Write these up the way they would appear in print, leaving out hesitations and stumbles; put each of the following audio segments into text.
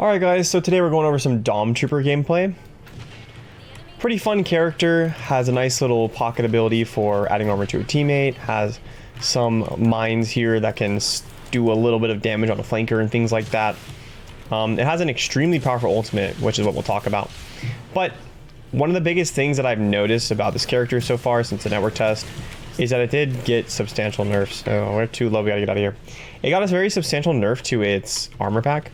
Alright guys, so today we're going over some Dom Trooper gameplay. Pretty fun character, has a nice little pocket ability for adding armor to a teammate, has some mines here that can do a little bit of damage on a flanker and things like that. It has an extremely powerful ultimate, which is what we'll talk about. But one of the biggest things that I've noticed about this character so far since the network test is that it did get substantial nerfs. Oh, we're too low, we gotta get out of here. It got a very substantial nerf to its armor pack.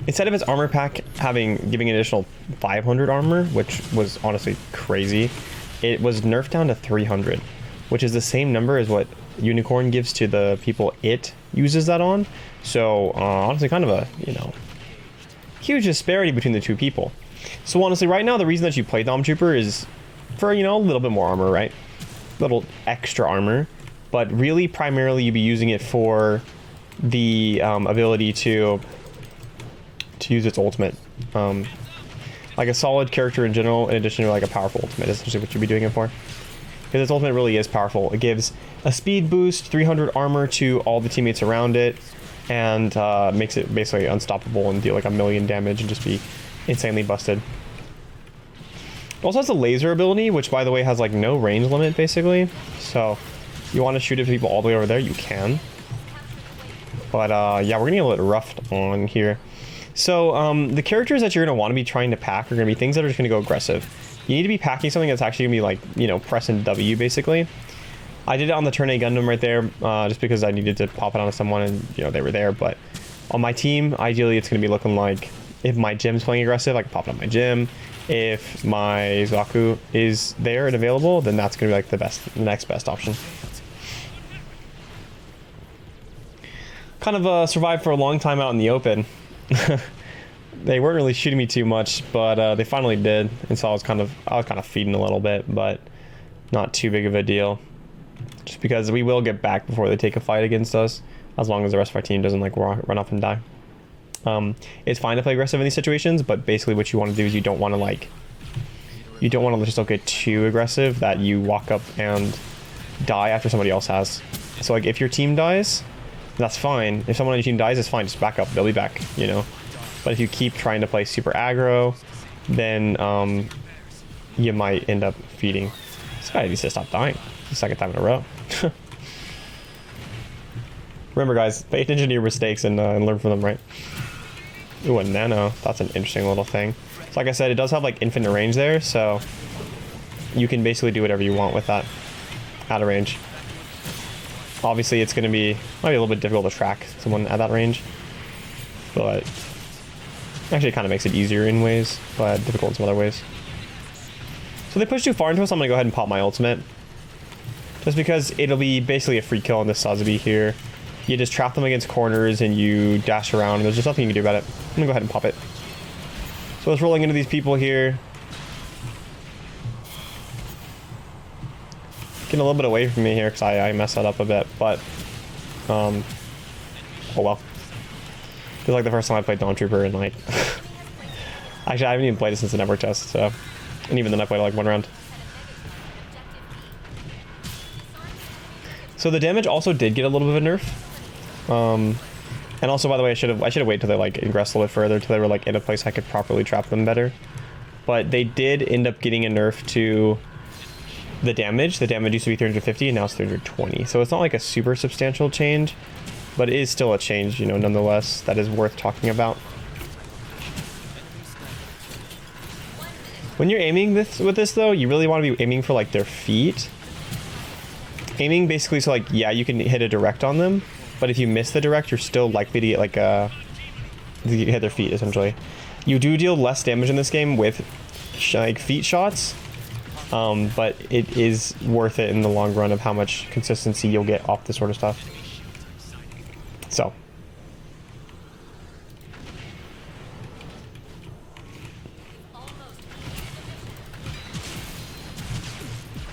Instead of its armor pack giving an additional 500 armor, which was honestly crazy, it was nerfed down to 300, which is the same number as what Unicorn gives to the people it uses that on. So honestly, kind of a, huge disparity between the two people. So honestly, right now, the reason that you play Dom Trooper is for, a little bit more armor, right? A little extra armor. But really, primarily, you'd be using it for the ability to use its ultimate. Like a solid character in general, in addition to like a powerful ultimate, is essentially what you'd be doing it for. Because its ultimate really is powerful. It gives a speed boost, 300 armor to all the teammates around it, and makes it basically unstoppable and deal like 1,000,000 damage and just be insanely busted. It also has a laser ability, which by the way has like no range limit basically. So you want to shoot at people all the way over there, you can. But yeah, we're gonna get a little roughed on here. So the characters that you're gonna want to be trying to pack are gonna be things that are just gonna go aggressive. You need to be packing something that's actually gonna be like, pressing W basically. I did it on the turn A Gundam right there, just because I needed to pop it onto someone and they were there. But on my team, ideally it's gonna be looking like, if my gym's playing aggressive, I can pop it on my gym. If my Zaku is there and available, then that's gonna be like the next best option. Kind of survived for a long time out in the open. They weren't really shooting me too much, but they finally did, and so I was kind of feeding a little bit, but not too big of a deal. Just because we will get back before they take a fight against us, as long as the rest of our team doesn't like run off and die. It's fine to play aggressive in these situations, but basically what you want to do is you don't want to just get too aggressive that you walk up and die after somebody else has. So like if your team dies, that's fine. If someone on your team dies, it's fine. Just back up. They'll be back, But if you keep trying to play super aggro, then you might end up feeding. This guy needs to stop dying. It's the second time in a row. Remember, guys, pay attention to your mistakes and learn from them, right? Ooh, a nano. That's an interesting little thing. So like I said, it does have like infinite range there, so you can basically do whatever you want with that out of range. Obviously, it's going to might be a little bit difficult to track someone at that range, but actually it kind of makes it easier in ways, but difficult in some other ways. So they push too far into us, I'm going to go ahead and pop my ultimate. Just because it'll be basically a free kill on this Sazabi here. You just trap them against corners and you dash around, and there's just nothing you can do about it. I'm going to go ahead and pop it. So it's rolling into these people here. Getting a little bit away from me here because I messed that up a bit, but oh well. Feels like the first time I played Dom Trooper and like actually I haven't even played it since the network test, so, and even then I played like one round. So the damage also did get a little bit of a nerf. And also, by the way, I should have waited till they like ingressed a little bit further, till they were like in a place I could properly trap them better. But they did end up getting a nerf to the damage. The damage used to be 350 and now it's 320. So it's not like a super substantial change, but it is still a change, nonetheless, that is worth talking about. When you're aiming with this though, you really want to be aiming for like their feet. Aiming basically so like, yeah, you can hit a direct on them, but if you miss the direct, you're still likely to get like you hit their feet essentially. You do deal less damage in this game with like feet shots. But it is worth it in the long run of how much consistency you'll get off this sort of stuff. So.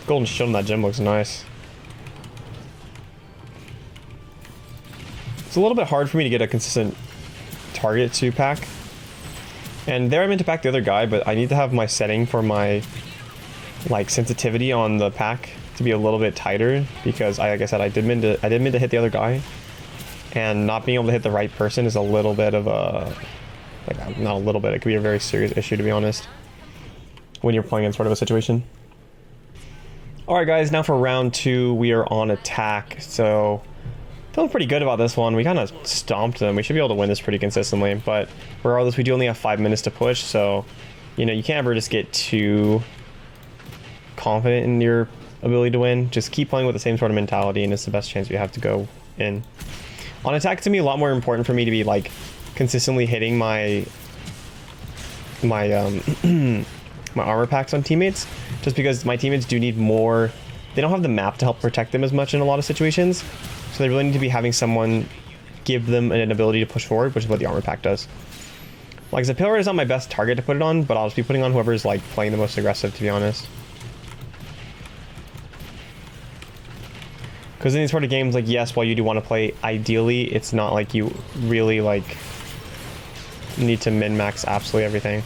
Golden shield in that gem looks nice. It's a little bit hard for me to get a consistent target to pack. And there I meant to pack the other guy, but I need to have my setting for my like sensitivity on the pack to be a little bit tighter because like I said, I did mean to hit the other guy. and not being able to hit the right person is a little bit of a, like, not a little bit, it could be a very serious issue, to be honest, when you're playing in sort of a situation. Alright guys, now for round 2, we are on attack, so feeling pretty good about this one. We kind of stomped them. We should be able to win this pretty consistently, but regardless, we do only have 5 minutes to push, so, you know, you can't ever just get too confident in your ability to win. Just keep playing with the same sort of mentality, and it's the best chance you have to go in. On attack, to me, a lot more important for me to be, like, consistently hitting my my armor packs on teammates, just because my teammates do need more. They don't have the map to help protect them as much in a lot of situations, so they really need to be having someone give them an ability to push forward, which is what the armor pack does. Like, the pillar is not my best target to put it on, but I'll just be putting on whoever's like playing the most aggressive, to be honest. Because in these sort of games, like, yes, while you do want to play ideally, it's not like you really like need to min-max absolutely everything.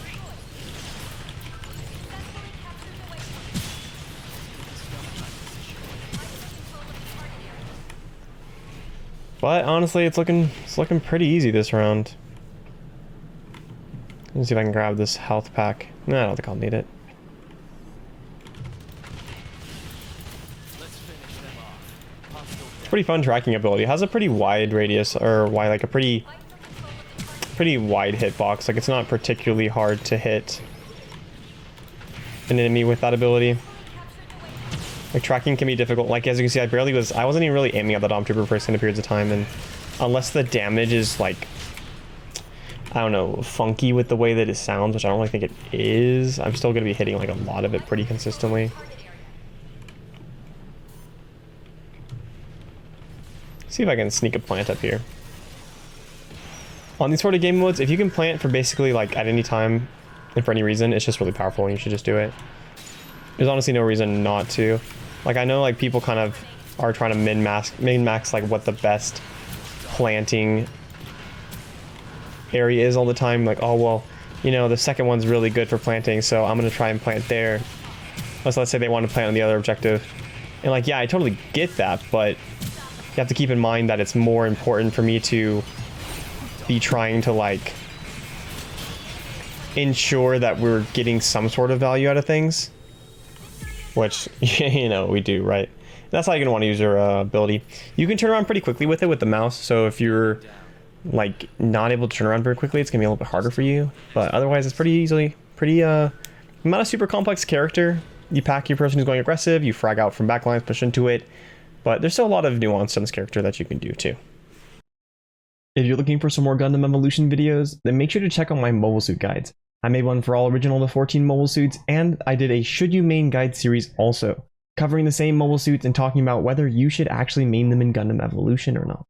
But honestly, it's looking pretty easy this round. Let's see if I can grab this health pack. No, I don't think I'll need it. It's pretty fun tracking ability. It has a pretty wide radius, or wide, like a pretty wide hitbox. Like, it's not particularly hard to hit an enemy with that ability. Like, tracking can be difficult. Like, as you can see, I wasn't even really aiming at the Dom Trooper for extended periods of time, and unless the damage is, like, I don't know, funky with the way that it sounds, which I don't really think it is, I'm still going to be hitting, like, a lot of it pretty consistently. See if I can sneak a plant up here. On these sort of game modes, if you can plant for basically, like, at any time and for any reason, it's just really powerful, and you should just do it. There's honestly no reason not to. Like, I know, like, people kind of are trying to min-max like what the best planting area is all the time. Like, oh, well, you know, the second one's really good for planting, so I'm gonna try and plant there. Let's say they want to plant on the other objective. And, like, yeah, I totally get that, but you have to keep in mind that it's more important for me to be trying to, like, ensure that we're getting some sort of value out of things. Which, you know, we do, right? That's how you're going to want to use your ability. You can turn around pretty quickly with it with the mouse, so if you're, like, not able to turn around very quickly, it's going to be a little bit harder for you. But otherwise, it's not a super complex character. You pack your person who's going aggressive, you frag out from backlines, push into it, but there's still a lot of nuance in this character that you can do, too. If you're looking for some more Gundam Evolution videos, then make sure to check out my mobile suit guides. I made one for all original to 14 mobile suits, and I did a Should You Main guide series also, covering the same mobile suits and talking about whether you should actually main them in Gundam Evolution or not.